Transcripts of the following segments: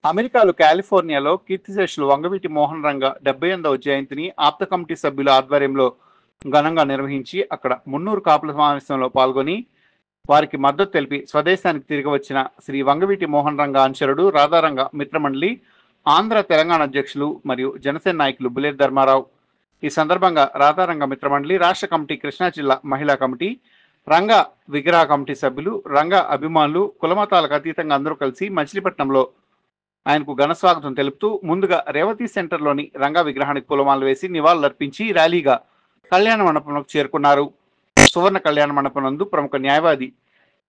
అమెరికాలో కాలిఫోర్నియాలో కీర్తిశేషులు వంగవీటి మోహన్ రంగ 78వ జయంతిని ఆప్త కమిటీ సభ్యుల ఆధ్వర్యంలో ఘనంగా నిర్వహించి అక్కడ మున్నూరు కాపుల సమావేశంలో పాల్గొని వారికి మద్దతు తెలిపి స్వదేశానికి తిరిగి వచ్చిన శ్రీ వంగవీటి మోహన్ రంగ అనుచరుడు రాధారంగ మిత్రమండలి ఆంధ్ర తెలంగాణ అధ్యక్షులు మరియు జనసేన నాయకులు బుల్లెట్ ధర్మారావు. ఈ సందర్భంగా రాధారంగ మిత్రమండలి రాష్ట్ర కమిటీ, కృష్ణా జిల్లా మహిళా కమిటీ, రంగ విగ్రహ కమిటీ సభ్యులు, రంగ అభిమానులు కులమతాలకు అతీతంగా అందరూ కలిసి మచిలీపట్నంలో ఆయనకు ఘన స్వాగతం తెలుపుతూ ముందుగా రేవతి సెంటర్లోని రంగా విగ్రహానికి పూలమాలలు వేసి నివాళులర్పించి ర్యాలీగా కళ్యాణ మండపంలోకి చేరుకున్నారు. సువర్ణ కళ్యాణ మండపం నందు ప్రముఖ న్యాయవాది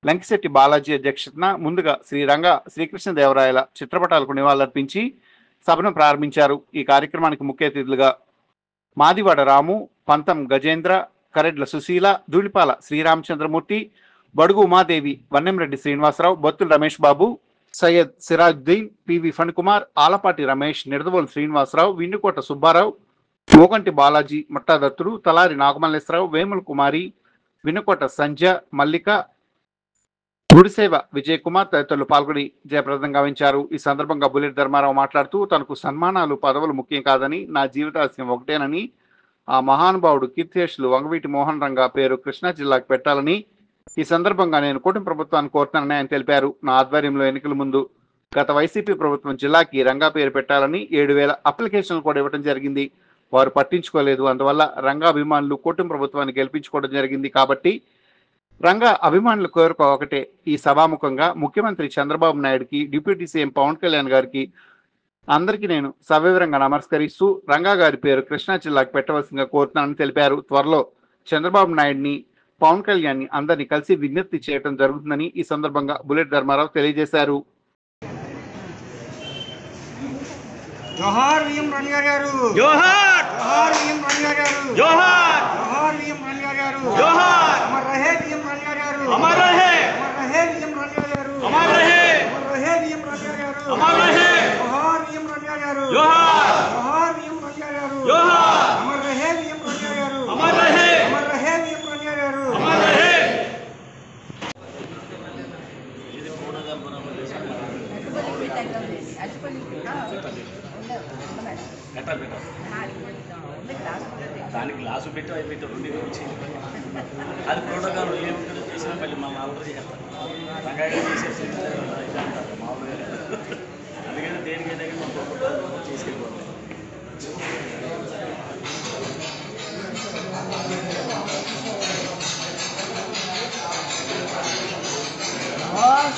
లంకిశెట్టి బాలాజీ అధ్యక్షతన ముందుగా శ్రీ రంగా శ్రీకృష్ణదేవరాయల చిత్రపటాలకు నివాళులర్పించి సభను ప్రారంభించారు. ఈ కార్యక్రమానికి ముఖ్య అతిథులుగా మాదివాడ రాము, పంతం గజేంద్ర, కరెడ్ల సుశీల, ధూళిపాల శ్రీరామచంద్రమూర్తి, బడుగు ఉమాదేవి, వన్నెంరెడ్డి శ్రీనివాసరావు, బొత్తుల రమేష్ బాబు, సయ్యద్ సిరాజుద్దీన్, పివి ఫణికుమార్, ఆలపాటి రమేష్, నిడదవోలు శ్రీనివాసరావు, విండుకోట సుబ్బారావు, మోగంటి బాలాజీ, మట్టాదత్తుడు, తలారి నాగమల్లేశ్వరరావు, వేముల కుమారి, వినుకోట సంధ్య, మల్లిక, గుడిసేవ విజయ్ కుమార్ తదితరులు పాల్గొని జయప్రదం గావించారు. ఈ సందర్భంగా బుల్లెట్ ధర్మారావు మాట్లాడుతూ తనకు సన్మానాలు, పదవులు ముఖ్యం కాదని, నా జీవితాశయం ఒకటేనని, ఆ మహానుభావుడు కీర్తిశేషులు వంగవీటి మోహన్ రంగ పేరు కృష్ణా జిల్లాకు పెట్టాలని ఈ సందర్భంగా నేను కూటమి ప్రభుత్వాన్ని కోరుతానని ఆయన తెలిపారు. నా ఆధ్వర్యంలో ఎన్నికల ముందు గత వైసీపీ ప్రభుత్వం జిల్లాకి రంగా పేరు పెట్టాలని 7,000 అప్లికేషన్లు కూడా ఇవ్వడం జరిగింది. వారు పట్టించుకోలేదు. అందువల్ల రంగా అభిమానులు కూటమి ప్రభుత్వాన్ని గెలిపించుకోవడం జరిగింది. కాబట్టి రంగా అభిమానుల కోరిక ఒకటే, ఈ సభాముఖంగా ముఖ్యమంత్రి చంద్రబాబు నాయుడుకి, డిప్యూటీ సీఎం పవన్ కళ్యాణ్ గారికి అందరికీ నేను సవివరంగా నమస్కరిస్తూ రంగా గారి పేరు కృష్ణా జిల్లాకు పెట్టవలసిందిగా కోరుతున్నానని తెలిపారు. త్వరలో చంద్రబాబు నాయుడిని, పవన్ కళ్యాణ్ ని అందరినీ కలిసి విజ్ఞప్తి చేయడం జరుగుతుందని ఈ సందర్భంగా బుల్లెట్ ధర్మారావు తెలియజేశారు. జోహార్ విఎం రంగా గారు, జోహార్. జోహార్ విఎం రంగా గారు, జోహార్. జోహార్ విఎం రంగా గారు, జోహార్. అమర్ రహే విఎం రంగా గారు, అమర్ రహే. అమర్ రహే విఎం రంగా గారు, అమర్ రహే. అమర్ రహే విఎం రంగా గారు, అమర్ రహే. జోహార్ విఎం రంగా గారు, జోహార్. జోహార్ విఎం రంగా గారు, జోహార్. అమర్ రహే విఎం రంగా గారు, అమర్ రహే. అమర్ రహే విఎం రంగా గారు, అమర్ రహే. దానికి గ్లాసు పెట్టి అవి పెట్టి రెండు వచ్చి అది ప్రోటోకాల్ ఏముంటుందో చేసినా మళ్ళీ మనం ఆర్డర్ చేస్తాం రంగాగా చేసేసి మామూలుగా అందుకని దేనికైనా మన ప్రోటోకాల్ చేసుకెళ్ళిపోతాం.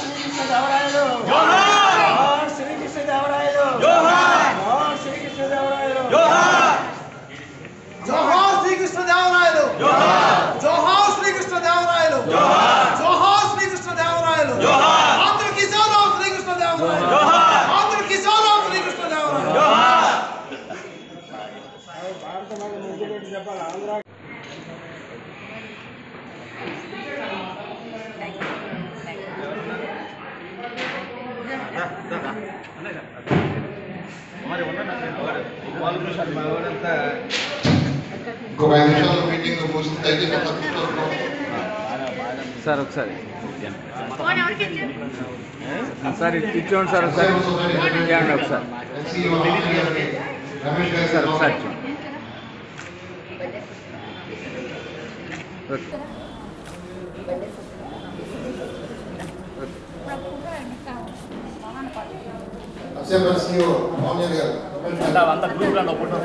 శ్రీకృష్ణదేవరాయలు జోహార్, శ్రీకృష్ణదేవరాయలు జోహార్, శ్రీకృష్ణదేవరాయలు జోహార్. జోహార్ శ్రీకృష్ణదేవరాయలు జోహార్, జోహార్ శ్రీకృష్ణదేవరాయలు జోహార్, జోహార్ శ్రీకృష్ణదేవరాయలు జోహార్. ఆంధ్ర కిసాన్ శ్రీకృష్ణదేవరాయలు జోహార్, ఆంధ్ర కిసాన్ శ్రీకృష్ణదేవరాయలు జోహార్. భారత మాత ముద్దు పెట్టి చెప్పాలి ఆంధ్ర. ఇంకొక 5 నిమిషాలు మీటింగ్ ముగిస్తే దయచేసి సార్ ఒకసారి సార్ ఇచ్చేయండి సార్, ఒకసారి ఇవ్వండి ఒకసారి సార్, ఒకసారి అంతా గ్రూప్ గా ఫోటో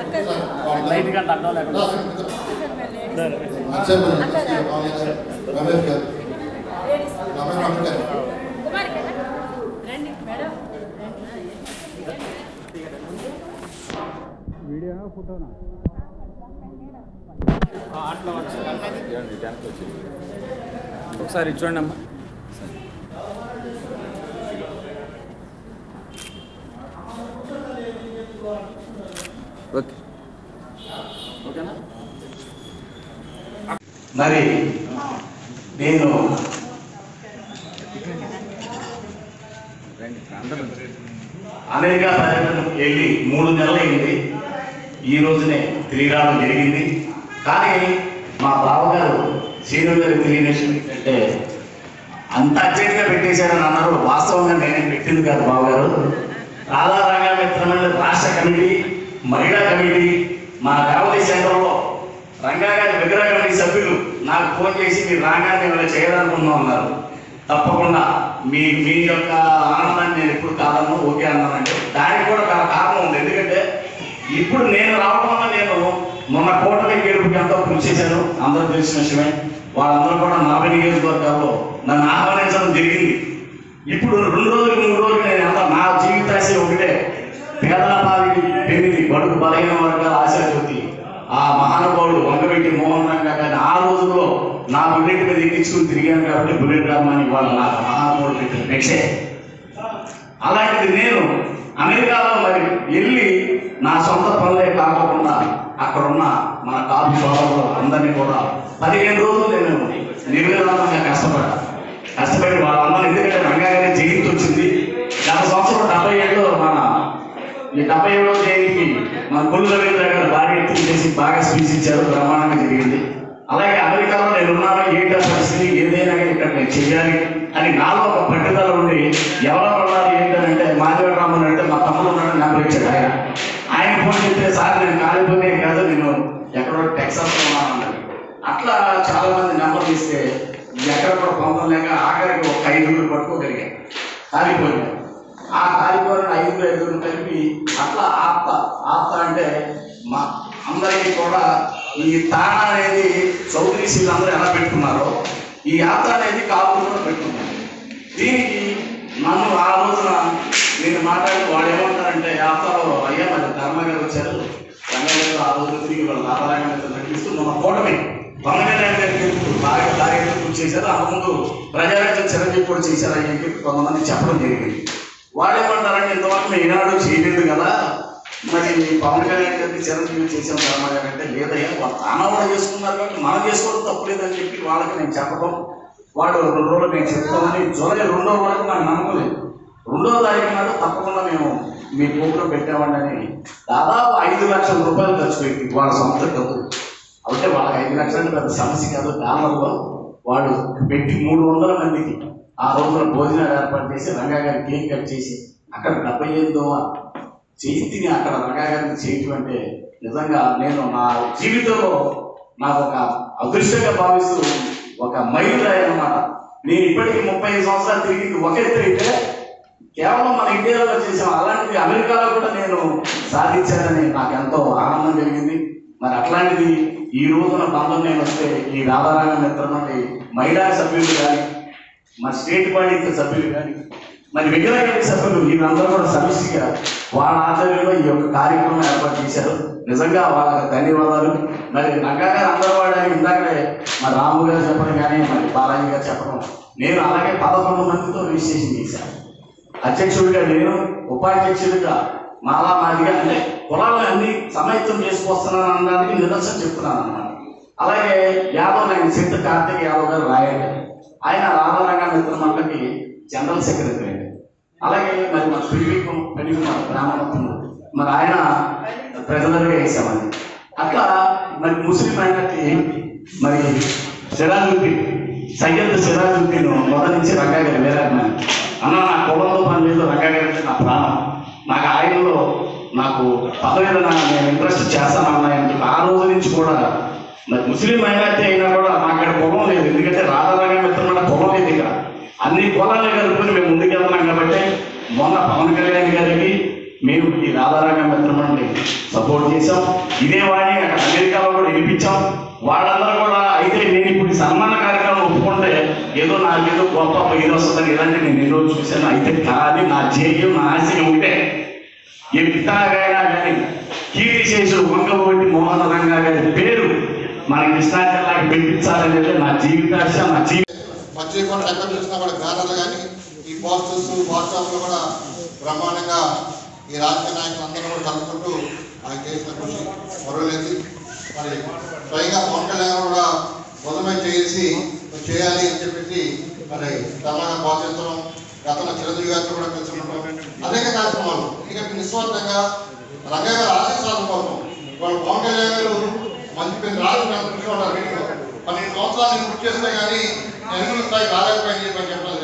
లైట్ గా అడ్డం లేకుండా వీడియో ఫోటోనా ఒకసారి చూడండి అమ్మా. ఓకే ఓకేనా. మరి నేను అమెరికా పర్యటన వెళ్ళి 3 నెలలైంది. ఈ రోజునే తిరిగి రావడం జరిగింది. కానీ మా బావగారు సీనియర్ గారు తెలియనేషన్ అంటే అంత అర్జెంట్గా పెట్టేశారని అన్నారు. వాస్తవంగా నేనే పెట్టింది కాదు బావగారు. రాధా రంగా మిత్రమండలి రాష్ట్ర కమిటీ, మహిళా కమిటీ, మా రేవతి సెంటర్లో రంగా గారి విగ్రహ కమిటీ సభ్యులు నాకు ఫోన్ చేసి మీరు రాగానే ఏమైనా చేయాలనుకుంటున్నాం అన్నారు. తప్పకుండా మీ మీ యొక్క ఆనందాన్ని నేను ఎప్పుడు కాదన్నా ఓకే అన్నానంటే దానికి కూడా కారణం ఉంది. ఎందుకంటే ఇప్పుడు నేను రావడం వల్ల నేను మొన్న కూటమి గెలుపుకి ఎంతో కృషి చేశాను, అందరూ తెలిసిన విషయమే. వాళ్ళందరూ కూడా 40 నియోజకవర్గాల్లో నన్ను ఆహ్వానించడం జరిగింది. ఇప్పుడు 2 రోజులు 3 రోజులు నేను ఎంత నా జీవితాశయం ఒకటే, పేదల పాలిటి పెరిగి బడుగు బలహీన వర్గాల ఆశాజ్యోతి ఆ మహానుభావుడు వంగవీటి మోహన్ రంగా గారిని ఆ రోజుల్లో నా బుల్లెట్ మీద ఎక్కించుకుని తిరిగాను కాబట్టి బుల్లెట్ రామని వాళ్ళు నాకు మహానుభావుడు పెట్టిన భిక్షే. అలాంటిది నేను అమెరికాలో మరి వెళ్ళి నా సొంత పనులే కాకుండా అక్కడున్న మన కాపు సోదరులు అందరినీ కూడా 15 రోజులు నేను నిర్విరామంగా కష్టపడి వాళ్ళందరూ, ఎందుకంటే రంగా గారి జయంతి వచ్చింది గత సంవత్సరం 77లో మన ఈ 77వ జయంతికి మన కొల్లు రవీంద్ర గారు భారీ ఎత్తున చేసి బాగా స్పీచ్ ఇచ్చారు, బ్రహ్మాండంగా జరిగింది. అలాగే అమెరికాలో నేను ఉన్నాను, ఏంటో పరిస్థితి ఏదైనా కానీ ఇక్కడ నేను చెయ్యాలి అని నాలో ఒక పట్టుదల ఉండి ఎవరో ఉన్నారు ఏంటంటే మాధవ రామన్ అంటే మా తమ్ముడు ఉన్నాడని నెంబర్ ఇచ్చాడు. ఆయన ఫోన్ చెప్తే సార్ నేను కాలిపోతే కాదు నేను ఎక్కడో టెక్సాస్లో ఉన్నాను. అట్లా చాలా మంది నెంబర్లు ఇస్తే ఎక్కడ కూడా పొందడం లేక ఆఖరికి ఒక 5 పట్టుకోగలిగాను. కాలిపోయాను. ఆ కాలిపోయిన 5 కలిపి అట్లా ఆప్త అంటే మా అందరికీ కూడా ఈ తాణ అనేది చౌదరి సీలందరూ ఎలా పెట్టుకున్నారో ఈ ఆప్త అనేది కాపులు కూడా పెట్టుకున్నారు. దీనికి నన్ను ఆ రోజున నేను మాట్లాడి వాడు ఏమంటారంటే ఆప్తాలో అయ్యా మరి ధర్మ గారు వచ్చారు, రంగారెడ్డి ఆ రోజు తిరిగి వాళ్ళు నారాయణ నడిపిస్తూ మన కూటమి వంగనారాయణ గారికి బాగా కార్యక్రమం పూర్తి చేశారు. అంతకుముందు ప్రజారాజ్యం చిరంజీవి కూడా చేశారు అని చెప్పి కొంతమంది చెప్పడం జరిగింది. వాళ్ళు ఏమంటారంటే ఇంతవరకు మేము ఈనాడు చేయలేదు కదా, మరి పవన్ కళ్యాణ్ గారికి చిరంజీవి చేసాం ధర్మ గారు అంటే లేదయ్యా వాళ్ళు తానా కూడా చేసుకున్నారు కాబట్టి మనం చేసుకోవడం తప్పులేదని చెప్పి వాళ్ళకి నేను చెప్పడం, వాళ్ళు 2 రోజులు మేము చెప్తామని జూలై 2వ వరకు నాకు నమ్మకం లేదు. 2వ తారీఖు నాడు తప్పకుండా మేము మీ ప్రోగ్రాం పెట్టామండి అని దాదాపు 5 లక్షల రూపాయలు ఖర్చు పెట్టి వాళ్ళ సొంత డబ్బు. అంటే వాళ్ళకి 5 లక్షలు పెద్ద సమస్య కాదు. డాలర్లో వాళ్ళు పెట్టి 300 మందికి ఆ రోజున భోజనాలు ఏర్పాటు చేసి రంగా గారి కేక్ కట్ చేసి అక్కడ 78వ జయంతిని అక్కడ రంగా గారిని చేయటం అంటే నిజంగా నేను నా జీవితంలో నాకు ఒక అదృష్టంగా భావిస్తూ ఒక మైలురాయి అన్నమాట. నేను ఇప్పటికీ 35 సంవత్సరాలు తిరిగి ఒక ఎత్తు అయితే కేవలం మన ఇండియాలో చేసాం, అలాంటిది అమెరికాలో కూడా నేను సాధించానని నాకు ఎంతో ఆనందం కలిగింది. మరి అట్లాంటిది ఈ రోజున బంధం నేను వస్తే ఈ రాధారంగ మిత్రమండలి మహిళా సభ్యులు కానీ మన స్టేట్ బాడీ సభ్యులు కానీ మరి విగ్రహ కమిటీ సభ్యులు వీళ్ళందరూ కూడా సమిష్టిగా వాళ్ళ ఆధ్వర్యంలో ఈ యొక్క కార్యక్రమం ఏర్పాటు చేశారు. నిజంగా వాళ్ళకి ధన్యవాదాలు. మరి రంగా గారు అందరూ వాడని ఇందాకనే మరి రాము గారు చెప్పడం కానీ మరి బాలాజీ గారు చెప్పడం, నేను అలాగే 11 మందితో రిజిస్ట్రేషన్ చేశాను. అధ్యక్షుడిగా నేను, ఉపాధ్యక్షుడిగా మాలా మాదిగా, అంటే కులాలను అన్ని సమైత్యం చేసుకొస్తున్నాను అనడానికి నిదర్శనం చెప్తున్నాను అన్నమాట. అలాగే యాదవ్ నాయన చింత కార్తీక్ యాదవ్ గారు రాయండి, ఆయన రాధారంగ మిత్రమండలికి జనరల్ సెక్రటరీ. అలాగే మరి మన పెళ్లి బ్రాహ్మణ మరి ఆయన ప్రజలుగా వేసామని. అట్లా మరి ముస్లిం మైనార్టీ మరి సిరాజుద్దీన్ సయ్యద్ సిరాజుద్దీన్ మొదటి నుంచి రంగా గారి వేరాజ్ఞాని అన్న నా కులంలో పని లేదు, రంగా గారి అంటే నా ప్రాణం, నాకు ఆయనలో నాకు పదవిలో నేను ఇంట్రెస్ట్ చేస్తానన్నాయని చెప్పి ఆ రోజు నుంచి కూడా మరి ముస్లిం మైనార్టీ అయినా కూడా నాకు ఇక్కడ కులం లేదు. ఎందుకంటే రాధారంగ మిత్రమండలి కులం లేదు, ఇక్కడ అన్ని కులాలను కలుపుకొని మేము ముందుకెళ్తున్నాం. కాబట్టి మొన్న పవన్ కళ్యాణ్ గారికి మేము ఈ రాధారంగ మిత్రమండలి సపోర్ట్ చేసాం. ఇదే వాడిని అక్కడ అమెరికాలో కూడా వినిపించాం. వాళ్ళందరూ కూడా అయితే నేను ఇప్పుడు సన్మాన కార్యక్రమం ఒప్పుకుంటే ఏదో నాకేదో గొప్ప ఇది వస్తుందని ఇలాంటి నేను ఏదో చూశాను. అయితే కానీ నా ధ్యేయం నా ఆశయం ఉంటే ఎంతగానైనా కానీ కీర్తిశేషుడు వంగవీటి మోహన్ రంగా గారి పేరు మన కృష్ణా జిల్లాకి పెట్టించాలనేది నా జీవితాశ. నా మంచి కూడా ఎక్కడ చూసినా కూడా బ్యానర్లు కానీ ఈ పోస్టర్స్ వాట్సాప్లో కూడా బ్రహ్మాండంగా ఈ రాజకీయ నాయకులు అందరూ కూడా కలుపుకుంటూ ఆయన చేసిన కృషి మరవలేదు. మరి స్వయంగా పవన్ కళ్యాణ్ కూడా మొదలై చేయాలి అని చెప్పేసి మరి ధర్మంగా ప్రోత్సహించడం, గతంలో చిరంజీవి గారితో కూడా కలిసి ఉండడం అనేక కార్యక్రమాలు. ఎందుకంటే నిస్వార్థంగా రంగా గారు ఆశీస్సాల కోసం వాళ్ళు పవన్ కళ్యాణ్ గారు మంచి పేరు రాజు ఉంటారు. 12 సంవత్సరాలు నేను గుర్తు చేస్తే కానీ ఎన్నికల స్థాయికి రాలేకపోయింది చెప్పని చెప్పాలి.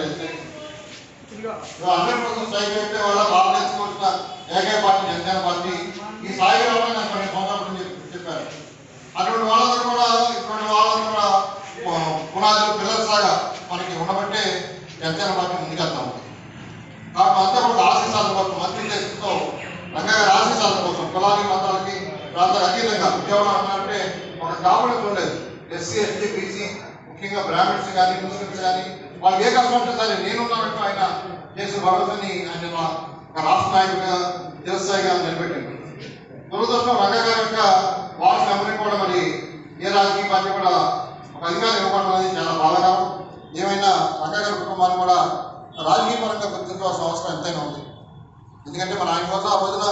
100% స్థాయికి అయితే వాళ్ళ భారతదేశం వచ్చిన ఉద్యోగం అన్నారంటే ఒక కాపులు చూడలేదు. ఎస్సీ ఎస్టీ బీసీ ముఖ్యంగా బ్రాహ్మణ్స్ కానీ ముస్లిమ్స్ కానీ వాళ్ళకి ఏ కష్టం ఉంటుంది సరే నేనున్నానంటూ ఆయన చేసిన భరోసాని ఆయన ఒక రాష్ట్ర నాయకుడిగా దేవస్థాయిగా నిలబెట్టింది. దురదృష్టం రంగా గారి యొక్క వార్డు మెంబర్ని కూడా మరి ఏ రాజకీయ పార్టీ కూడా ఒక అధికారం ఇవ్వడం అనేది చాలా బాధాకరం. ఏమైనా రంగా గారి కుటుంబాన్ని కూడా రాజకీయ పరంగా గుర్తించవలసిన అవసరం ఎంతైనా ఉంది. ఎందుకంటే మన ఆయన కోసం ఆ రోజున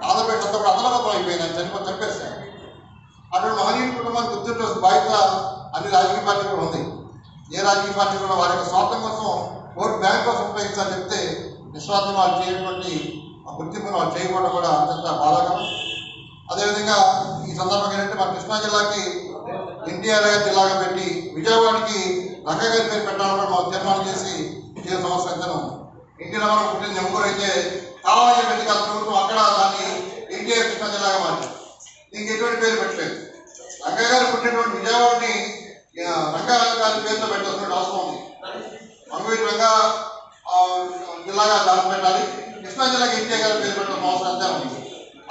ఆంధ్రప్రదేశ్ కూడా అదనగతం అయిపోయింది, ఆయన చనిపేస్తాడు. అటువంటి మహనీయుల కుటుంబాన్ని గుర్తించవలసిన బాధ్యత అన్ని రాజకీయ పార్టీ కూడా ఉంది. ఏ రాజకీయ పార్టీ కూడా వారి యొక్క స్వార్థం కోసం ఓటు బ్యాంక్ కోసం ఉపయోగించాలని చెప్తే నిస్వార్థం వాళ్ళు చేయటువంటి గుర్తింపును వాళ్ళు చేయకపోవడం కూడా అత్యంత బాధాకరం. అదేవిధంగా ఈ సందర్భంగా ఏంటంటే మన కృష్ణా జిల్లాకి ఎన్టీఆర్ గారి జిల్లాగా పెట్టి విజయవాడకి రంగా గారి పేరు పెట్టాలని కూడా మనం తీర్మానం చేసి చేసే సంవత్సరం ఎంతనో ఉంది. ఎన్టీ రామారావు పుట్టిన నెంబర్ అయితే కావాలని చెప్పి గత ప్రభుత్వం అక్కడ దాన్ని ఎన్టీఆర్ కృష్ణా జిల్లాగా మార్చారు. దీనికి ఎటువంటి పేరు పెట్టలేదు. రంగా గారు పుట్టినటువంటి విజయవాడని రంగా గారి పేరుతో పెట్టాల్సిన అవసరం ఉంది. మంగవీటి రంగా జిల్లాగా దాన్ని పెట్టాలి, కృష్ణా జిల్లాకి ఎన్టీఆర్ గారి పేరు పెట్టాల్సిన అవసరం అంతే ఉంది.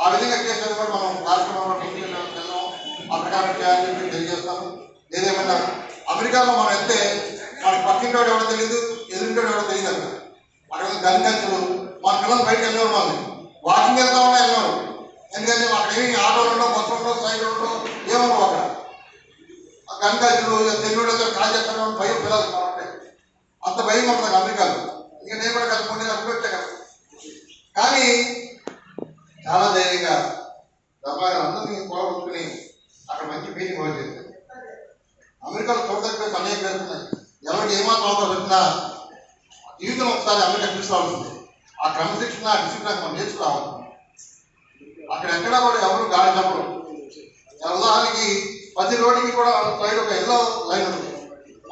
ఆ విధంగా చేసేది కూడా మనం కార్యక్రమంలో వెళ్ళాం, ఆ ప్రకారం చేయాలని చెప్పి తెలియజేస్తాము. ఏదేమైనా అమెరికాలో మనం వెళ్తే మనకి పక్కింటోడు ఎవడో తెలియదు, ఎదురింటోడు ఎవడో తెలియదు. అక్కడ అక్కడ గన్ గంచులు మన పిల్లలు బయటకు వెళ్ళినవారు వాళ్ళు వాకింగ్ వెళ్తామని వెళ్ళినారు. ఎందుకంటే అక్కడ ఏమి ఆటోలు ఉండవు, బస్సు ఉండవు, సైకిల్ ఉండవు, ఏమన్నావు అక్కడ గన్ గంచులు తెలుగులో కాల్ చేస్తాను భయం పిల్లలు కాబట్టి అంత భయం ఉంటుంది అమెరికాలో. ఇంకా నేను కూడా కదా కొన్ని అనుకుంటే కదా. కానీ చాలా ధైర్యంగా ధర్మాగారు అందరినీ కూడగొట్టుకుని అక్కడ మంచి మీటింగ్ కూడా చేశారు. అమెరికాలో చూడడానికి అనేక జరుగుతున్నాయి. ఎవరికి ఏమాత్రం అవకాశం వచ్చినా జీవితం ఒకసారి అమెరికా చూసుకోవాల్సింది. ఆ క్రమశిక్షణ డిసిప్లిన్ మనం నేర్చుకోవాలి. అక్కడ ఎక్కడా కూడా ఎవరు గాలి చెప్పరు. ఉదాహరణకి ప్రతి రోడ్డుకి కూడా సైడ్ ఒక ఎల్లో లైన్ ఉంది.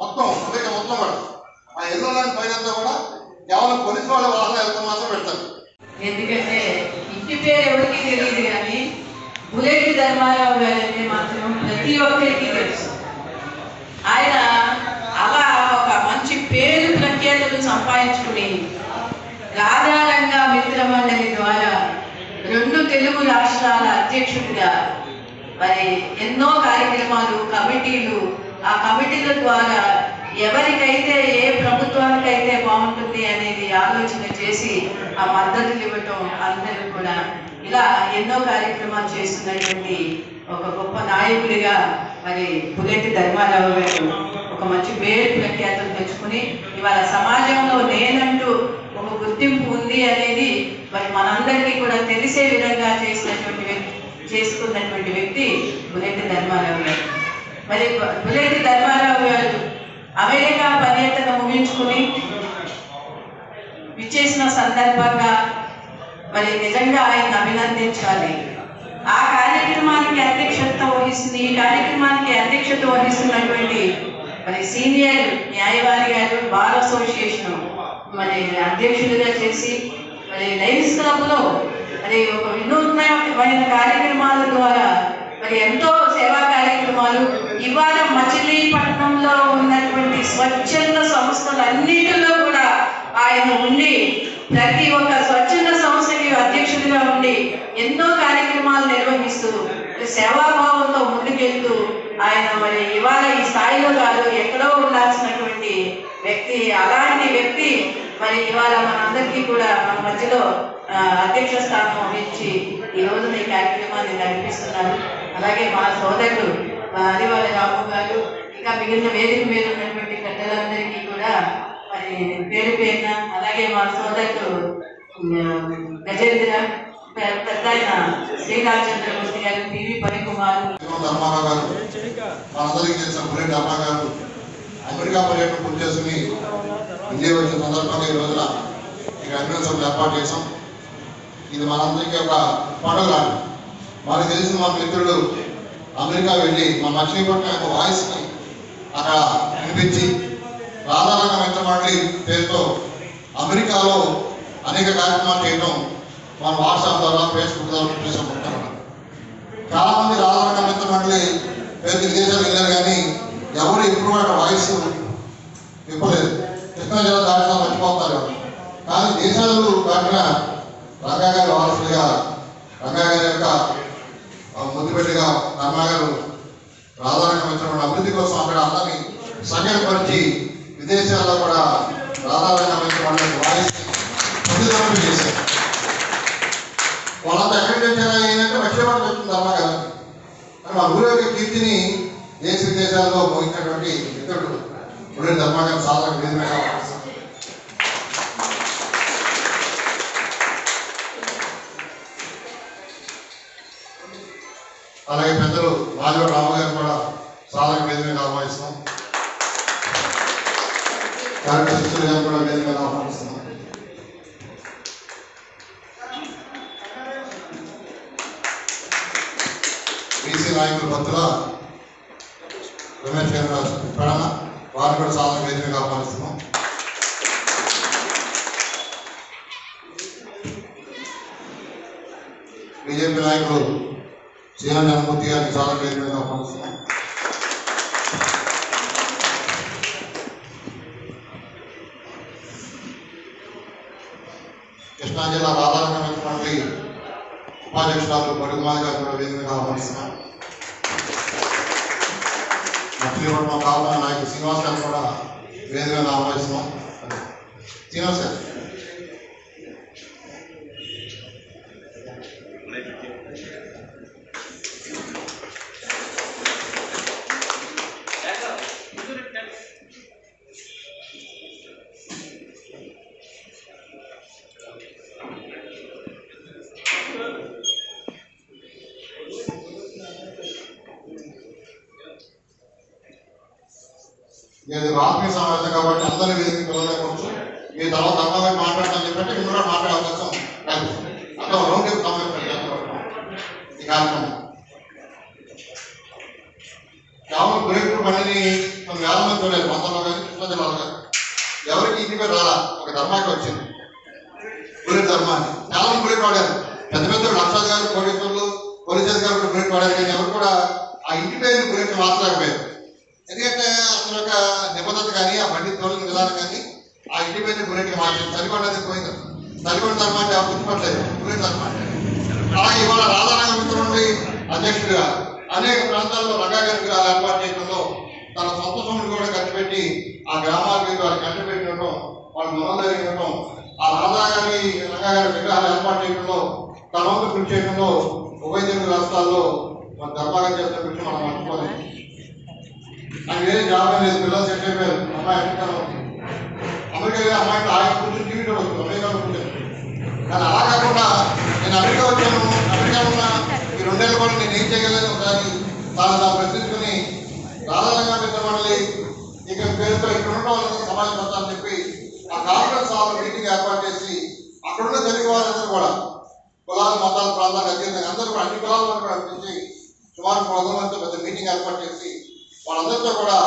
మొత్తం అమెరికా మొత్తం కూడా ఆ ఎల్లో లైన్ పైన అంతా కూడా కేవలం పోలీసు వాళ్ళ వాహనాలు వెళ్తాం మాత్రం పెడతారు. ఎందుకంటే ఇంటి పేరు ఎవరికి తెలియదు కానీ బుల్లెట్ ధర్మారావు గారు అంటే మాత్రం ప్రతి ఒక్కరికి తెలుసు. ఆయన అలా ఒక మంచి పేరు ప్రఖ్యాతులు సంపాదించుకుని రాధారంగా మిత్ర మండలి ద్వారా 2 తెలుగు రాష్ట్రాల అధ్యక్షుడిగా మరి ఎన్నో కార్యక్రమాలు కమిటీలు, ఆ కమిటీల ద్వారా ఎవరికైతే ఏ ప్రభుత్వానికైతే బాగుంటుంది అనేది ఆలోచన చేసి ఆ మద్దతులు ఇవ్వటం అందరూ కూడా ఇలా ఎన్నో కార్యక్రమాలు చేస్తున్నటువంటి ఒక గొప్ప నాయకుడిగా మరి బుల్లెట్ ధర్మారావు గారు ఒక మంచి పేరు ప్రఖ్యాతులు తెచ్చుకుని ఇవాళ సమాజంలో నేనంటూ ఒక గుర్తింపు ఉంది అనేది మరి మనందరికీ కూడా తెలిసే విధంగా చేసుకున్నటువంటి వ్యక్తి బుల్లెట్ ధర్మారావు గారు. మరి బుల్లెట్ ధర్మారావు గారు అమెరికా పర్యటన ముగించుకుని విచ్చేసిన సందర్భంగా మరి నిజంగా ఆయన అభినందించాలి. ఆ కార్యక్రమానికి ఈ కార్యక్రమానికి అధ్యక్షత వహిస్తున్నటువంటి మరి సీనియర్ న్యాయవాది గారు బార్ అసోసియేషన్ మరి అధ్యక్షుడిగా చేసి మరి లయన్స్ క్లబ్లో మరి ఒక వినూత్నమైన కార్యక్రమాల ద్వారా మరి ఎంతో సేవా కార్యక్రమాలు ఇవాళ మచిలీపట్నంలో ఉన్నటువంటి స్వచ్ఛంద సంస్థలన్నిటిలో కూడా ఆయన ఉండి ప్రతి ఒక్క స్వచ్ఛంద సంస్థకి అధ్యక్షుడిగా ఉండి ఎన్నో కార్యక్రమాలు నిర్వహిస్తూ సేవాభావంతో ముందుకెళ్తూ ఆయన మరి ఇవాళ ఈ స్థాయిలో కాదు ఎక్కడో ఉండాల్సినటువంటి వ్యక్తి. అలాంటి వ్యక్తి మరి ఇవాళ మనందరికీ కూడా మన మధ్యలో అధ్యక్ష స్థానం వహించి ఈ రోజున ఈ కార్యక్రమాన్ని నడిపిస్తున్నారు. అలాగే మా సోదరుడు అదివాళ్ళ రాము గారు ఇంకా మిగిలిన వేదిక మీద ఉన్నటువంటి పెద్దలందరికీ కూడా మరి పేరు పేరున, అలాగే మా సోదరుడు గజేంద్ర, పెద్ద ఆయన శ్రీరామచంద్రమూర్తి గారు, పివి పనికుమార్ ధర్మారావు గారు, మనందరికీ తెలిసిన బుల్లెట్ ధర్మా గారు అమెరికా పర్యటన పూర్తి చేసుకుని ఇండియా వచ్చిన సందర్భంగా ఈ రోజున ఇక అభినందనలు ఏర్పాటు చేశాం. ఇది మనందరికీ ఒక పండుగ. మనకు తెలిసిన మా మిత్రుడు అమెరికా వెళ్ళి మా మచిలీపట్నం యొక్క వాయిస్ని అక్కడ వినిపించి రాధారంగ మిత్ర మండలి పేరుతో అమెరికాలో అనేక కార్యక్రమాలు చేయడం మన వాట్సాప్ ద్వారా ఫేస్బుక్ ద్వారా చూసాం. చాలా మంది రాధారంగ మిత్ర మండలి పేరు విదేశాలు వెళ్ళారు కానీ ఎవరు ఇప్పుడు కూడా వాయిస్ ఇవ్వలేదు. కృష్ణా జిల్లా దాటినా మర్చిపోతారు. కానీ దేశాలు దాటిన రంగా గారి వారసులుగా రంగా గారి యొక్క ముద్దుపెట్టిగా రమగారు రాధారంగం ఇచ్చినటువంటి అభివృద్ధి కోసం అక్కడ అందరినీ సంఘపరిచి విదేశాల్లో కూడా రాధారంగం ఇచ్చినటువంటి వాయిస్ పొందుదలను చేశారు. వాళ్ళంతా ఎక్కడ చేశారా ఏంటంటే మధ్యపడి వచ్చింది రమగారు. కానీ మా ఊరి యొక్క కీర్తిని దేశ విదేశాల్లో మోగించినటువంటి మిత్రుడు ఉడేటి ధర్మాగారు సాధారణ వేదికగా అలాగే పెద్దలు రాజు రామగారు కూడా సాధారణ వేదికగా ఆహ్వానిస్తున్నాం. కార్యదర్శులు గారు కూడా వేదికగా ఆహ్వానిస్తున్నాం. బీసీ నాయకులు భక్తుల రమేష్ గారు ప్రణామ వారిని కూడా సాధారణ వేదికగా ఆహ్వానిస్తున్నాం. బీజేపీ నాయకులు శ్రీరామ్ జగన్మూర్తి గారికి సాధారణ వేదికగా ఆహ్వానిస్తున్నాం. కృష్ణా జిల్లా రాధారంగమైనటువంటి ఉపాధ్యక్షురాలు పడుగుమాల గారు కూడా వేదికగా ఆహ్వానిస్తున్నాం. మచిలీపట్నం కావాలన్న నాయకుడు శ్రీనివాస్ గారు కూడా వేదికగా ఆహ్వానిస్తున్నాం. శ్రీనివాస్ గారు ఇది ఆత్మీయ సమావేశం కాబట్టి అందరి వేదిక పిల్లలవచ్చు. మీ తర్వాత అమ్మాయి మాట్లాడతాను చెప్పంటే మీరు కూడా మాట్లాడే అవకాశం అట్లా రౌండ్ టేబుల్ ఈ కార్యక్రమం కేవలం బ్రేక్ పనిని కొన్ని వేల మంది చూడలేదు. వందలో కానీ కృష్ణా జిల్లాలో కానీ ఎవరికి ఇంటి పేరు రాలా. ఒక ధర్మాకి వచ్చింది బుల్లెట్ ధర్మాన్ని కేవలం బుల్లెట్ వాడారు. పెద్ద పెద్ద లక్షాది గారు కోటేశ్వర్లు పోలీసు అధికారులు బుల్లెట్ వాడారు. కానీ ఎవరు కూడా ఆ ఇంటి పేరుని బుల్లెట్ మార్చలేకపోయారు. ఎందుకంటే అతని యొక్క నిబద్ధత కానీ ఆ బండి తోలిన విధానం కానీ ఆ ఇంటి పేరుని బుల్లెట్గా మార్చింది. సరిపడేది పోయింది. సరిపడిన ధర్మాన్ని ఆ గుర్తుపట్టలేదు బుల్లెట్ ధర్మాన్ని. అలాగే ఇవాళ రాధారంగం మిత్రుడి అధ్యక్షుడిగా అనేక ప్రాంతాల్లో రంగాగారి విగ్రహాలు ఏర్పాటు చేయడంలో తన సొంత సొమ్మును కూడా ఖర్చు పెట్టి ఆ గ్రామాలకి వారికి ఖర్చు పెట్టడం వాళ్ళ మనోధైర్యం ఇవ్వడం ఆ రంగాగారి విగ్రహాలు ఏర్పాటు చేయడంలో తన వంతు కృషి చేయడంలో ఉభయ తెలుగు రాష్ట్రాల్లో మన ధర్మాగారు చేసిన కృషి మనం మర్చిపోలేదు. నాకు వేరే జాబ్ లేదు. పిల్లలు సెట్ అయిపోయారు. అమ్మాయి అమెరికాలో ఉంది. అమెరికా అమ్మాయికి ఆయన కూర్చొని టీవీ చూడవచ్చు అమెరికాలో కూర్చొని. కానీ అలా కాకుండా నేను అమెరికా వచ్చాను, అమెరికా ఉన్న ఈ 2 నెలలు కూడా నేను ఏం చేయగలను ఒకసారి తాను ప్రశ్నించుకుని రాధారంగం మిత్రమండలి ఇక పేరుతో ఇక్కడ ఉన్న వాళ్ళందరూ సమాజపడతానని చెప్పి ఆ కాన్ఫరెన్స్ హాల్ మీటింగ్ ఏర్పాటు చేసి అక్కడున్న తెలుగు వారందరూ కూడా కులాలు మతాలు ప్రాంతాలకు అత్యంతంగా అందరూ కూడా అన్ని కులాల వారు కూడా అనిపించి సుమారు 100 మందితో పెద్ద మీటింగ్ ఏర్పాటు చేసి వాళ్ళందరితో కూడా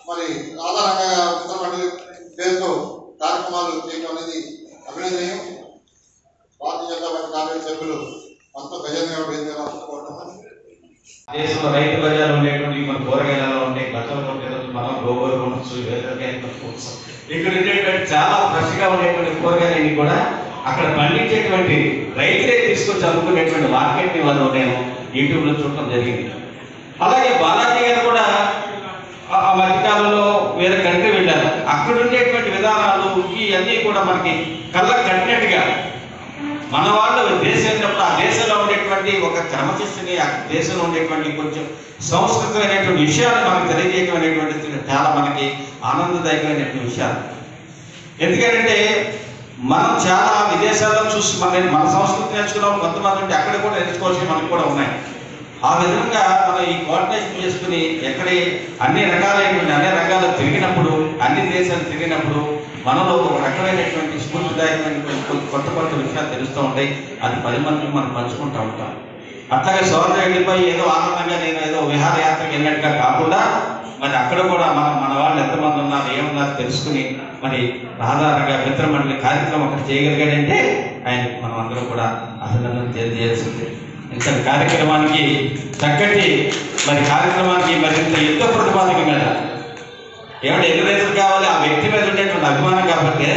మరి రాధారంగ మిత్రమండలి పేరుతో కార్యక్రమాలు చేయడం అనేది అభినందనీయం. భారతీయ జనతా పార్టీ కాంగ్రెస్ సభ్యులు అంతా గజేంద్ర దేశంలో రైతు బజార్లు ఉండేటువంటి మన కూరగాయలలో ఉంటాయి, బట్టలు ఉంటాయి, మనం గోబర్ కొనవచ్చు, ఇక్కడ ఉండేటువంటి చాలా ఫ్రెష్గా ఉండేటువంటి కూరగాయలన్నీ కూడా అక్కడ పండించేటువంటి రైతులే తీసుకొచ్చి అమ్ముకునేటువంటి మార్కెట్ని వాళ్ళు నేను యూట్యూబ్లో చూడటం జరిగింది. అలాగే బాలాజీ గారు కూడా ఆ మధ్యకాలంలో వేరే కంట్రీ వెళ్ళారు. అక్కడ ఉండేటువంటి విధానాలు ఇవన్నీ కూడా మనకి కళ్ళకు కట్టినట్టుగా మన వాళ్ళు దేశం వెళ్ళినప్పుడు ఆ దేశంలో ఉండేటువంటి ఒక క్రమశిక్షణని ఆ దేశంలో ఉండేటువంటి కొంచెం సంస్కృతమైనటువంటి విషయాలు మనకు తెలియజేయడం అనేటువంటి చాలా మనకి ఆనందదాయకమైనటువంటి విషయాలు. ఎందుకంటే మనం చాలా విదేశాల్లో చూసి మన సంస్కృతి నేర్చుకున్నాం. కొంతమంది ఉంటే అక్కడ కూడా నేర్చుకోవాల్సి మనకు కూడా ఉన్నాయి. ఆ విధంగా మనం ఈ కోఆర్డినేషన్ చేసుకుని ఎక్కడి అన్ని రంగాలు తిరిగినప్పుడు అన్ని దేశాలు తిరిగినప్పుడు మనలో ఒక రకమైనటువంటి స్ఫూర్తిదాయకమైనటువంటి కొత్త విషయాలు తెలుస్తూ ఉంటాయి. అది 10 మందికి మనం పంచుకుంటూ ఉంటాం. అట్లాగే సోదరు వెళ్ళిపోయి ఏదో ఆనందంగా నేను ఏదో విహారయాత్రకు వెళ్ళినట్టుగా కాకుండా మరి అక్కడ కూడా మన వాళ్ళు ఎంతమంది ఉన్నారు ఏమున్నారు తెలుసుకుని మరి రాధారంగా మిత్రమండలి కార్యక్రమం అక్కడ చేయగలిగాడంటే ఆయనకి మనం అందరం కూడా అభినందన తెలియజేయాల్సిందే. ఇంతటి కార్యక్రమానికి చక్కటి కార్యక్రమానికి మరింత యుద్ధ ప్రతిపాదక మీద ఏమంటే ఎన్ని రైతులు కావాలి ఆ వ్యక్తి మీద ఉండేటువంటి అభిమానం కాబట్టి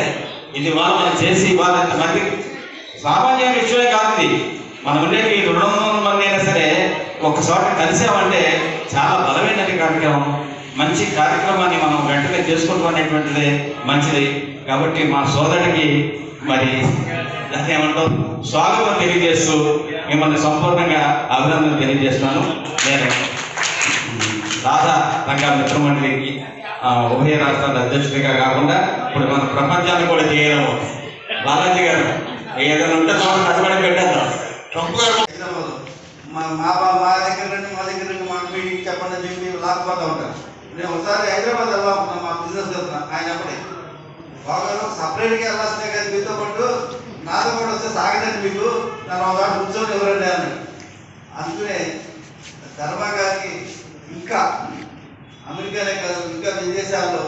ఇది మనం చేసి వాళ్ళ మంది సామాన్య విషయమే కాదు. ఇది మనం ఉండేది 200 మంది అయినా సరే ఒక చోట కలిసామంటే చాలా బలమైనది కార్యక్రమం, మంచి కార్యక్రమాన్ని మనం వెంటనే చేసుకుంటాం అనేటువంటిది మంచిది. కాబట్టి మా సోదరుడికి మరి ఏమంటాం స్వాగతం తెలియజేస్తూ మిమ్మల్ని సంపూర్ణంగా అభినందనలు తెలియజేస్తున్నాను. నేను రాధా రంగా మిత్రమండలికి ఉభయ రాష్ట్రాల అధ్యక్షుడిగా కాకుండా ఇప్పుడు మన ప్రపంచాన్ని కూడా చేయలేము. బాలాజీ గారు ఏదైనా ఉంటే చూడండి, అది కూడా పెట్టేద్దాం. మా దగ్గర నుండి మాకు మీటింగ్ చెప్పండి అని చెప్పి లాక్పోతూ ఉంటారు. నేను ఒకసారి హైదరాబాద్ వెళ్ళాలనుకున్నాను, మా బిజినెస్ వెళ్తున్నా. ఆయన అప్పుడే బాగా సపరేట్గా వెళ్ళాల్సినే కానీ మీతో పాటు నాతో పాటు వస్తే సాగదండి మీకు, నన్ను ఒకసారి కూర్చొని ఎవరండి అని. అందుకనే ధర్మా గారికి ఇంకా అమెరికానే కాదు ఇంకా విదేశాల్లో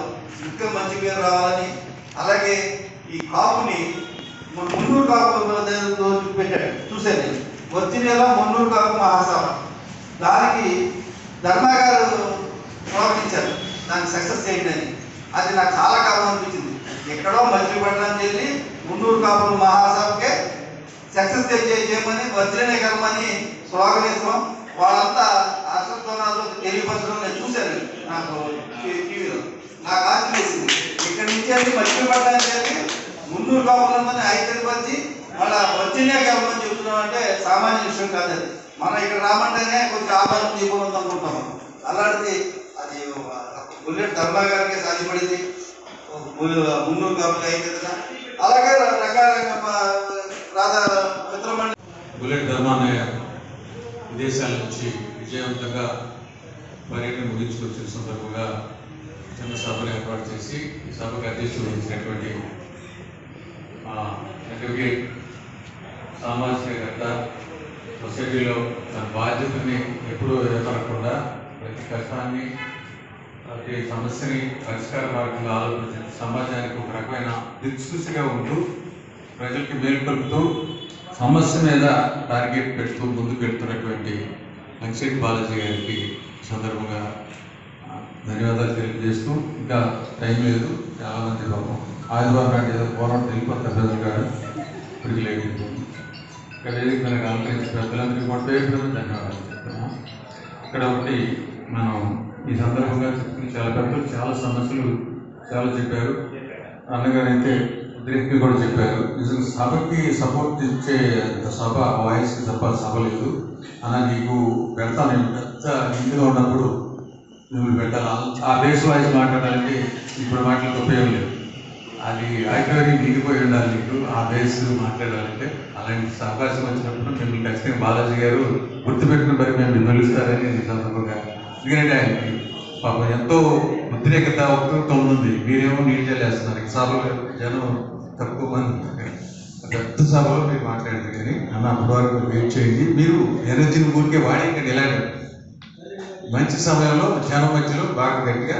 ఇంకా మంచి పేరు రావాలని, అలాగే ఈ కాపుని మున్నూరు కాపు పెట్టాడు చూశాను నేను. వచ్చే నెల మున్నూరు కాపు మహాసభ, దానికి ధర్మా గారు ప్రోత్సహించారు దాన్ని సక్సెస్ చేయండి అని. అది నాకు చాలా కాలం అనిపించింది. ఎక్కడో మచిలీపట్నం వెళ్ళి మున్నూరు కాపుల మహాసభకే సక్సెస్ చేయమని వజ్రనే కలమని స్వాగతిస్తాం. వాళ్ళంతా ఆశ్రతోనాలు తెలియపరచడం నేను చూశాను నాకు టీవీలో. నాకు ఆశ్చర్యం వేసింది. ఇక్కడి నుంచి వెళ్ళి మచిలీపట్నానికి వెళ్ళి మున్నూరు కాపులందరినీ ఐక్యపరిచి మళ్ళీ వజ్రనే కలమని చెప్తున్నాం అంటే సామాన్య విషయం కాదు. అది మనం ఇక్కడ రామంటేనే కొంచెం ఆధారం దీపం అనుకుంటాం. అలాంటిది అది బుల్లెట్ ధర్మా గారికి సాధ్యపడింది, మున్నూరు కాపులు ఐక్యత. అలాగే రాధా మిత్రమండలి బుల్లెట్ ధర్మాన్నయ్య విదేశాల నుంచి విజయవంతంగా పర్యటన ముగించుకొచ్చిన సందర్భంగా చిన్న సభను ఏర్పాటు చేసి ఈ సభకు అధ్యక్షుడు వహించినటువంటి అడ్వకేట్ సామాజికవేత్త, సొసైటీలో తన బాధ్యతని ఎప్పుడూ ఏర్పడకుండా ప్రతి కష్టాన్ని ప్రతి సమస్యని పరిష్కార మార్గంలో ఆలోచించి సమాజానికి ఒక రకమైన దిక్సూచిగా ఉంటూ ప్రజలకి మేలుకొలుపుతూ సమస్య మీద టార్గెట్ పెడుతూ ముందుకు వెళ్తున్నటువంటి లంక్షెట్టి బాలాజీ గారికి సందర్భంగా ధన్యవాదాలు తెలియజేస్తూ, ఇంకా టైం లేదు, చాలామంది పాపం ఆదివారం నాటి ఏదో పోరాటం వెళ్ళిపోతారు ప్రజలు గారు, ఇప్పటికి లేదు. ఇక్కడ వేదిక మీద ఆలోచించి పెద్దలందరికీ కూడా పేరు ధన్యవాదాలు చెప్తున్నాం. ఇక్కడ ఒకటి మనం ఈ సందర్భంగా చెప్తున్న చాలా పెద్దలు చాలా సమస్యలు చాలా చెప్పారు. అన్నగారు అయితే ఉద్రేక్తి కూడా చెప్పారు. నిజంగా సభకి సపోర్ట్ ఇచ్చే సభ వాయిస్కి తప్ప సభ లేదు అన్న, నీకు పెడతాను, నేను పెద్ద ఇంటిగా ఉన్నప్పుడు నువ్వు పెట్టాలి. ఆ బేస్ వాయిస్ మాట్లాడాలంటే ఇప్పుడు మాటలకు ఉపయోగం లేదు. అది రాయకరి మిగిలిపోయి ఉండాలి నీకు ఆ బేస్ మాట్లాడాలంటే. అలాంటి అవకాశం వచ్చినప్పుడు మిమ్మల్ని ఖచ్చితంగా బాలాజీ గారు గుర్తుపెట్టిన మరి మేము పిలుస్తారని ఈ సందర్భంగా. ఎందుకంటే ఆయనకి పాపం ఎంతో ఉద్రేకత ఉత్కంఠ ఉంది, మీరేమో నీళ్ళు వేస్తున్నారు. సభలో జనం తక్కువ మంది, పెద్ద సభలో మీరు మాట్లాడారు. కానీ అన్న అప్పటి వరకు వెయిట్ చేయండి, మీరు ఎనర్జీని ఊరికే వాడి ఇలాంటి మంచి సమయంలో జనం మధ్యలో బాగా గట్టిగా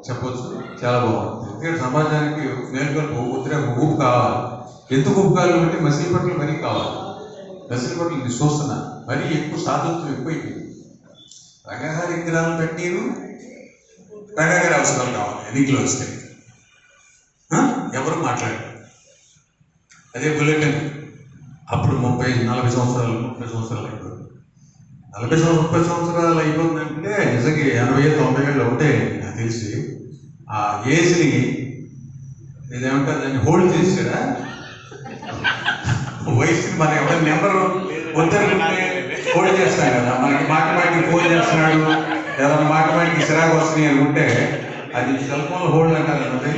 చెప్పవచ్చు. చాలా బాగుంది. ఎందుకంటే సమాజానికి మేలుకొల్పు ఉద్రేక ఊపు కావాలి. ఎందుకు ఊపు కావాలంటే మసిలీపట్ల మరీ కావాలి. మసిలీపట్ల నేను చూస్తున్నా మరీ ఎక్కువ సాధుత్వం ఎక్కువైపోయింది. రంగగారి విగ్రహాలు పెట్టిరు, రంగగారి అవసరం కావాలి ఎన్నికలు వస్తే ఎవరు మాట్లాడారు. అదే బుల్లెటిన్ అప్పుడు 30-40 సంవత్సరాలు 30 సంవత్సరాలు అయిపోయింది. 30 సంవత్సరాలు అయిపోతుందంటే నిజంగా 80-90 ఏళ్ళు ఒకటే నాకు తెలిసి. ఆ ఏజ్ని ఇదేమంటారు దాన్ని హోల్డ్ చేసాడా వయసుని మన ఎవరి నెంబర్ వద్దనుకుంటే హోల్డ్ చేస్తాం కదా. మనకి మాటికి ఫోన్ చేస్తున్నాడు, ఏదైనా మాటికి చిరాకు వస్తున్నాయి అనుకుంటే అది సెల్ ఫోన్లో హోల్డ్ అంటారు కదా,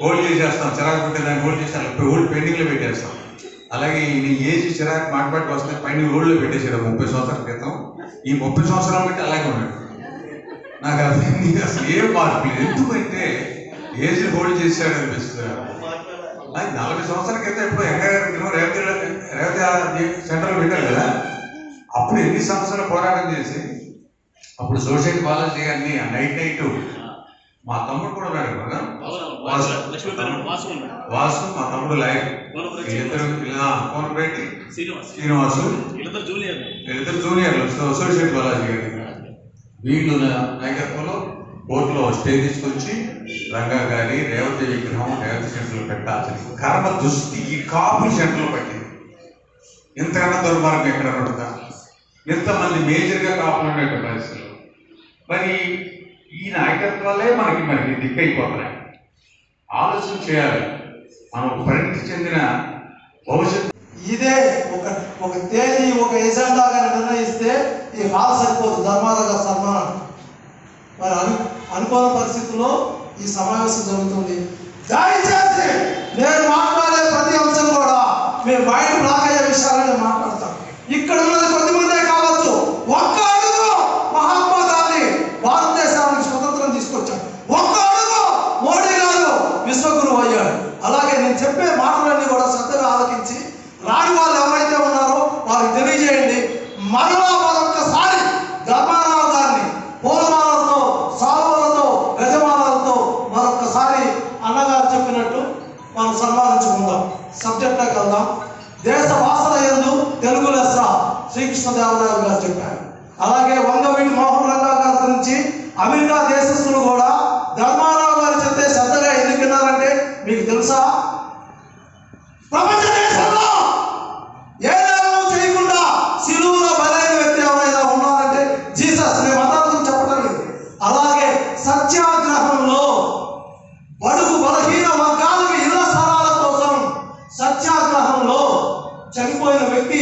హోల్డ్ చేసేస్తాం. చిరాకు ఉంటే దాన్ని హోల్డ్ చేసి హోల్డ్ పెండింగ్లో పెట్టేస్తాం. అలాగే నీ ఏజ్ చిరాకు మాటికి వస్తే పైన హోల్డ్లో పెట్టేసాడు 30 సంవత్సరాల క్రితం. ఈ 30 సంవత్సరాల బట్టి అలాగే ఉన్నాడు. నాకు అసలు ఏం మార్పు లేదు. ఎందుకంటే ఏజ్ హోల్డ్ చేశాడు అనిపిస్తుంది. అది 40 సంవత్సరాల క్రితం ఎప్పుడు రేవతి సెంటర్లో పెట్టారు కదా, అప్పుడు ఎన్ని సంవత్సరాలు పోరాటం చేసి అప్పుడు సోషల్ బాలాజీ గారిని నైట్ మా తమ్ముడు కూడా ఉన్నాడు కదా, వాసు మా తమ్ముడు లాయర్, కోనపరెడ్డి శ్రీనివాసు, వీళ్ళిద్దరు జూనియర్లు సోషల్ బాలాజీ గారి. వీళ్ళు నాయకత్వంలో కోర్టులో స్టే తీసుకొచ్చి రంగా గారి రేవతి విగ్రహం రేవతి సెంటర్లో పెట్టాల్సింది. కర్మ దృష్టి ఈ కాపు సెంటర్లో పట్టింది. ఇంతకన్నా దుర్మార్గం ఎక్కడ ఉంటుందా? ఎంతమంది మేజర్గా కాపులు ఉండే పరిస్థితులు. మరి ఈ నాయకత్వాలే మనకి దిక్కైపోతున్నాయి. ఆలోచన చేయాలి. మనం పరిణితి చెందిన భవిష్యత్తు ఇదే ఒక తేదీ ఒక ఎజెండాగా నిర్ణయిస్తే ఈ హాల్ సరిపోదు ధర్మారావు గారు సన్మానం. మరి అనుకోని పరిస్థితుల్లో ఈ సమావేశం జరుగుతుంది. దయచేసి నేను మాట్లాడే ప్రతి అంశం కూడా మీరు మైండ్ బ్లాక్ అయ్యే విషయాలని మాట్లాడతాం. ఇక్కడ ఉన్నది కొద్దిమందే కావచ్చు. ఒక్క అడుగు మహాత్మా గాంధీ భారతదేశానికి స్వతంత్రం తీసుకొచ్చాడు. ఒక్క అడుగు మోడీ గారు విశ్వగురువు అయ్యాడు. అలాగే నేను చెప్పే మాటలన్నీ కూడా శ్రద్ధగా ఆలోచించి రాని వాళ్ళు ఎవరైతే ఉన్నారో వారికి తెలియజేయండి. మరలా మరొక్కసారి ధర్మారావు గారిని పూలమాలతో సాల్వలతో గజమాలతో మరొక్కసారి అన్నగారు చెప్పినట్టు మనం సన్మానించుకుందాం. సబ్జెక్ట్లోకి వెళ్దాం. దేశ భాషల యందు తెలుగు లెస్స శ్రీకృష్ణదేవరాయలు గారు చెప్పారు. అలాగే వంగవీటి మోహన్ రంగా గారి గురించి అమెరికా దేశస్తులు కూడా ధర్మారావు గారు చెప్తే శ్రద్ధగా ఎందుకు విన్నారంటే మీకు తెలుసా? ప్రపంచ దేశంలో ఏ నేరం చేయకుండా సిలువలో బలైన వ్యక్తి ఎవరైనా ఉన్నారంటే జీసస్. నేను మతాలను చెప్పడం లేదు. అలాగే సత్యాగ్రహంలో బడుగు బలహీన వర్గాలకు ఇళ్ల స్థలాల కోసం సత్యాగ్రహంలో చనిపోయిన వ్యక్తి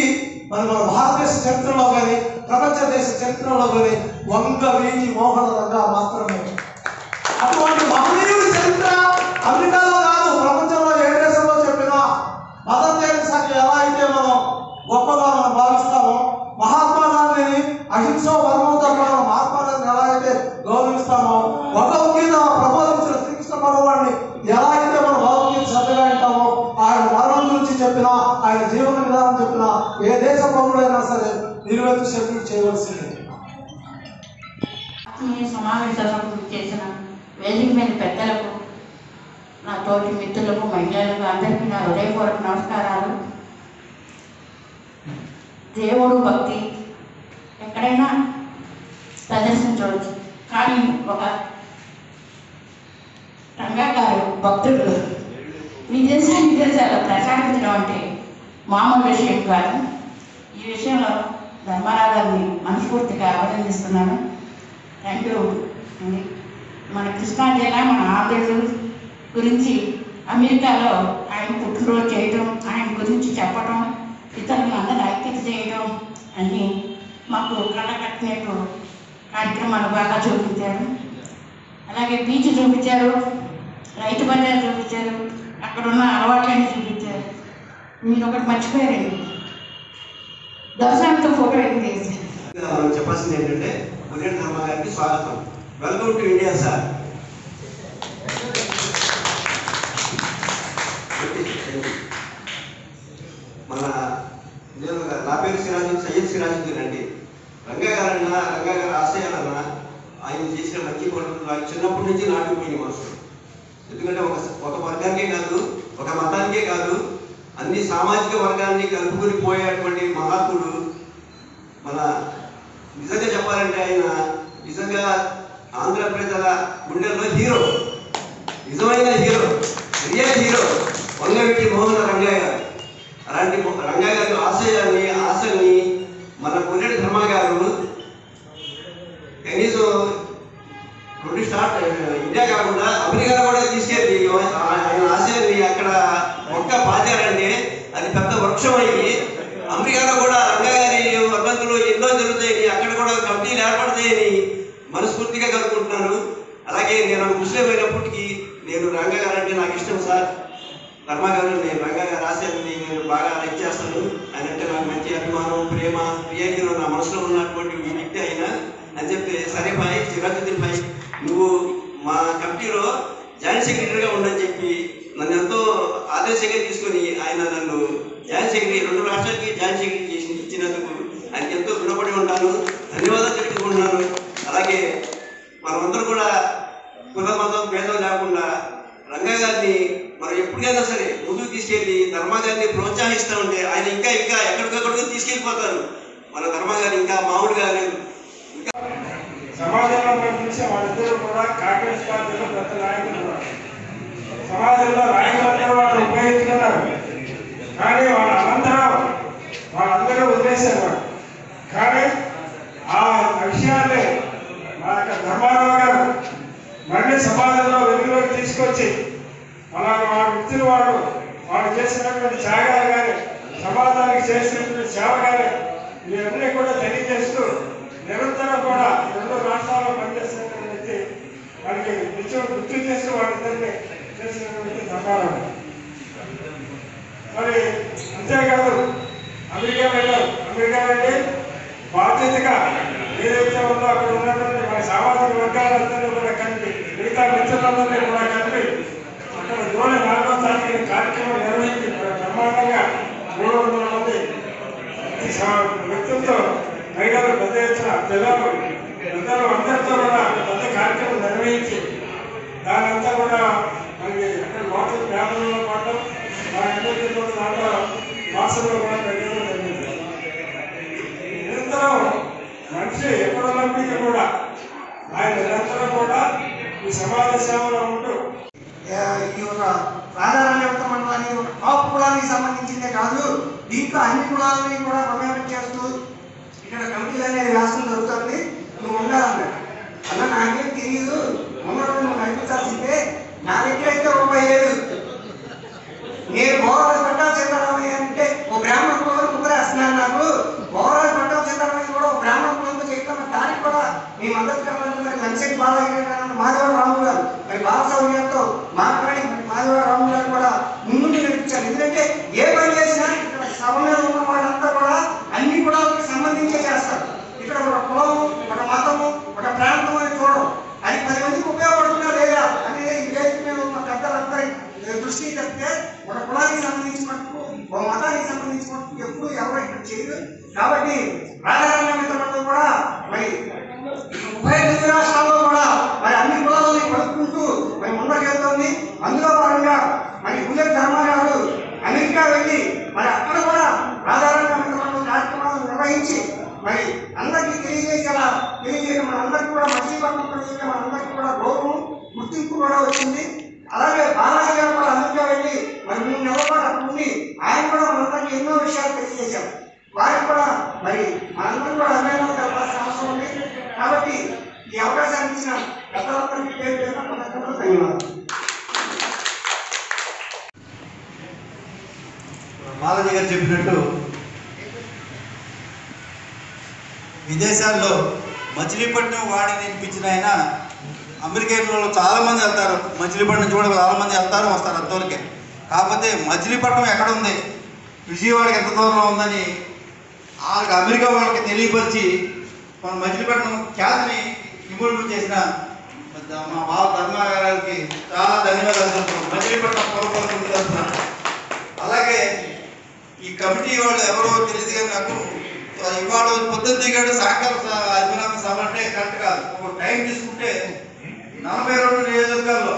మన భారతదేశ చరిత్రలో కానీ ప్రపంచ దేశ చరిత్రలో కానీ వంగవీటి మోహన రంగా మాత్రమే. అటువంటి మహనీయుడి చరిత్ర అమెరికాలో కాదు ప్రపంచంలో ఏ దేశంలో చెప్పినా మదర్ తెరెసాకి ఎలా అయితే మనం గొప్పగా మనం భావిస్తామో, మహాత్మా గాంధీని అహింసో పరమోధర్మం మహాత్మా గాంధీని ఎలా అయితే గౌరవిస్తామో, భగవద్గీత ప్రబోధించిన శ్రీకృష్ణ భగవాన్ని ఎలా అయితే మనం భగవద్గీత శ్రద్ధగా వింటామో, ఆయన మరణం గురించి చెప్పినా ఆయన జీవన విధానం చెప్పినా ఏ దేశ పౌరుడైనా సరే నిలువెత్తు సెల్యూట్ చేయవలసిందే. సమావేశాలకు చేసిన వేదిక మీద పెద్దలకు, నా తోటి మిత్రులకు, మహిళలకు అందరికీ నా హృదయపూర్వక నమస్కారాలు. దేవుడు భక్తి ఎక్కడైనా ప్రదర్శించవచ్చు, కానీ ఒక రంగా గారు భక్తుడు విదేశాలు ప్రసాదించడం అంటే మామూలు విషయం కాదు. ఈ విషయంలో ధర్మారావు గారిని మనస్ఫూర్తిగా అభినందిస్తున్నాను. థ్యాంక్ యూ అండి. మన కృష్ణా జిల్లా మన ఆంధ్రప్రదేశ్ గురించి అమెరికాలో ఆయన పుట్టినరోజు చేయటం, ఆయన గురించి చెప్పటం, ఇతరులను అందరూ ఐక్యత చేయడం అన్నీ మాకు కళ కట్టినట్టు కార్యక్రమాలు బాగా చూపించారు. అలాగే బీచ్ చూపించారు, రైతు బజార్ చూపించారు, అక్కడ ఉన్న అలవాట్లన్నీ చూపించారు. మీరు ఒకటి మర్చిపోయారండి, దర్శనంతో ఫోటో ఏం చేశారు. మనం చెప్పాల్సింది ఏంటంటే ముదిరెడ్డి ధర్మ గారికి స్వాగతం. Welcome to India sir. మన నేను నా పేరు సయ్యద్ సిరాజుద్దీన్ అండి. రంగా గారి ఆశయాలన్నా ఆయన చేసిన మంచి పనులు నాకు చిన్నప్పటి నుంచి నాటుకుపోయిన మనసు. ఎందుకంటే ఒక వర్గానికే కాదు, ఒక మతానికే కాదు, అన్ని సామాజిక వర్గాన్ని కలుపుకొని పోయేటువంటి మహాత్ముడు. మన నిజంగా చెప్పాలంటే ఆయన నిజంగా ఆంధ్ర ప్రజల గుండెల్లో హీరో, నిజమైన హీరో, రియల్ హీరో వంగవీటి మోహన రంగా గారు. అలాంటి రంగా గారి ఆశల్ని మన ముదిరెడ్డి ధర్మ గారు కనీసం ఇండియా కాకుండా అమెరికా కూడా తీసుకెళ్ళి ఆయన ఆశయాన్ని అక్కడ మొక్క పాతారంటే అది పెద్ద వృక్షం అయ్యి అమెరికాలో కూడా రంగా గారి వర్ధంతులు ఎన్నో జరుగుతాయని అక్కడ కూడా కమిటీలు ఏర్పడతాయని మనస్ఫూర్తిగా కనుక్కుంటున్నాను. అలాగే నేను ముస్లిం అయినప్పటికీ నేను రంగా గారు అంటే నాకు ఇష్టం సార్. ధర్మ గారు నేను రంగా గారి ఆశయాన్ని నేను బాగా లైక్ చేస్తాను. ఆయన అంటే నాకు మంచి అభిమానం, ప్రేమ, ప్రియ హీరో నా మనసులో ఉన్నటువంటి ఈ వ్యక్తి అయినా అని చెప్తే, సరే భాయ్ సిరాజుద్దీన్ భాయ్ నువ్వు మా కమిటీలో జాయింట్ సెక్రటరీగా ఉండని చెప్పి నన్ను ఎంతో ఆదర్శంగా తీసుకొని ఆయన నన్ను జాయింట్ సెక్రటరీ 2 రాష్ట్రాలకి జాయింట్ సెక్రటరీ ఇచ్చినందుకు ఆయనకి ఎంతో రుణపడి ఉంటాను, ధన్యవాదాలు తెలుపుకుంటున్నాను. అలాగే మనమందరూ కూడా కుల మతం భేదం లేకుండా రంగా గారిని మనం ఎప్పటికైనా సరే ముందుకు తీసుకెళ్ళి ధర్మ గారిని ప్రోత్సహిస్తూ ఉంటే ఆయన ఇంకా ఎక్కడికక్కడికి తీసుకెళ్ళిపోతారు. మన ధర్మ గారు ఇంకా మామూలుగా లేదు. సమాజంలో మనం చూసే వాళ్ళిద్దరూ కూడా కాంగ్రెస్ పార్టీలో పెద్ద నాయకులు ఉన్నారు. సమాజంలో నాయకులందరూ వాళ్ళు ఉపయోగించుకున్నారు, కానీ వాళ్ళందరూ వదిలేశారు. కానీ చేసినటువంటి సేవ కానీ ఇవన్నీ కూడా తెలియజేస్తూ నిరంతరం కూడా రెండు రాష్ట్రాల్లో పనిచేస్తున్నటువంటి వారికి నిత్యం గుర్తు చేస్తూ వాళ్ళిద్దరిని చేసినటువంటి ధర్మారావు. మరి అంతేకాదు అమెరికా వెళ్ళారు. అమెరికా వెళ్ళి బాధ్యతగా ఏదైతే ఉందో అక్కడ ఉన్నటువంటి మన సామాజిక వర్గాలందరినీ కూడా కలిపి మిగతా మిత్రులందరినీ కూడా కలిపి అక్కడ జూలై 4వ తారీఖున కార్యక్రమం నిర్వహించి బ్రహ్మాండంగా 300 మంది వ్యక్తులతో మహిళలు పెద్ద ఎత్తున పెద్దలు అందరితో కూడా పెద్ద కార్యక్రమం నిర్వహించి దానంతా కూడా మనకి అక్కడ లోకల్ పేదలలో పడడం వారందరికీ కూడా దాంట్లో వాసనలో కూడా పెట్టడం జరిగింది. నిరంతరం మనిషి ఎక్కడున్నప్పటికీ కూడా ఆయన నిరంతరం కూడా ఈ సమాజ సేవలో ఉంటూ ఈ యొక్క రాధారాణ్యవత మండలాన్ని ఒక టాప్ కులానికి సంబంధించిందే కాదు, దీంట్లో అన్ని కులాలని కూడా ప్రమేయం చేస్తూ ఇక్కడ కమిటీలు అనేది రాష్ట్రం జరుగుతుంది. నువ్వు ఉండాలన్నాడు. అలా నాకేం తెలియదు, ఉన్నప్పుడు నువ్వు నడిపించాల్సిందే. నా దగ్గర అయితే రూపాయి నేను ఓవరాల్ పట్టాలు చెందాలని అంటే ఓ బ్రాహ్మణ కులం ముగ్గురేస్తున్నాను. నాకు ఓవరాల్ పట్టాలు చెందాలని కూడా ఒక బ్రాహ్మణ కులంతో చెప్తాను. దానికి కూడా మీ మద్దతు కావాలంటే లంచకి బాలయ్య మాధవరావు రాము గారు మరి బాలసౌర్యంతో మాట్లాడి మాధవరావు రాము గారు కూడా ముందు నడిపించారు. ఎందుకంటే ఏ పని చేసినా ఇక్కడ సభ మీద ఉన్న వాళ్ళంతా కూడా అన్ని కులాలకు సంబంధించే చేస్తారు. ఇక్కడ ఒక కులము, ఒక మతము, ఒక ప్రాంతం అని చూడడం అది 10 మందికి ఉపయోగపడుతున్నా లేదా అనేది ఈ వేదిక మీద ఉన్న పెద్దలందరి దృష్టి తప్పితే ఒక కులానికి సంబంధించి మటుకు ఒక మతానికి సంబంధించి మటుకు ఎప్పుడు ఎవరు ఇక్కడ చేయరు. కాబట్టి రాజధాని మిత్రులతో కూడా మరి 39 రాష్ట్రాల్లో కూడా మరి అన్ని కులాలని కలుపుకుంటూ మరి ముందుకెళ్తుంది. అందులో భాగంగా మరి బుల్లెట్ ధర్మారావు అమెరికా వెళ్ళి మరి అక్కడ కూడా రాజధాని మిత్రులతో కార్యక్రమాలు నిర్వహించి మరి అందరికీ తెలియజేయడం మన అందరికీ కూడా మచిలీపట్నం ప్రజలకి మన అందరికీ కూడా గౌరవం గుర్తింపు కూడా వచ్చింది. అలాగే బాలాజీ గారు కూడా అమెరికా వెళ్ళి మరి 3 నెలల పాటు అక్కడ ఉండి ఆయన కూడా మనందరికీ ఎన్నో విషయాలు తెలియజేశారు. వారికి కూడా మరి మనందరూ కూడా అభినందనలు తెలపాల్సిన అవసరం ఉంది. కాబట్టి ఈ అవకాశాన్ని ఇచ్చిన పెద్దలందరికీ ధన్యవాదాలు. బాలాజీ గారు చెప్పినట్టు విదేశాల్లో మచిలీపట్నం వాడి నినిపించిన ఆయన అమెరికాలో చాలామంది వెళ్తారు. మచిలీపట్నం చూడ చాలామంది వెళ్తారు వస్తారు అంతవరకే. కాకపోతే మచిలీపట్నం ఎక్కడ ఉంది, విజయవాడకి ఎంత దూరంలో ఉందని వాళ్ళకి అమెరికా వాళ్ళకి తెలియపరిచి మన మచిలీపట్నం ఖ్యాతిని ఇంప్రూవ్ చేసిన మా బావ ధర్మాగారికి చాలా ధన్యవాదాలు చెప్తున్నాం మచిలీపట్నం పొరపాటు తరఫున. అలాగే ఈ కమిటీ వాళ్ళు ఎవరో తెలియదు కానీ నాకు ఇవాళ పొద్దున్న దిగాడు సాయంకాలం అభినందన సభ అంటే కరెక్ట్ కాదు. ఒక టైం తీసుకుంటే 42 నియోజకవర్గాల్లో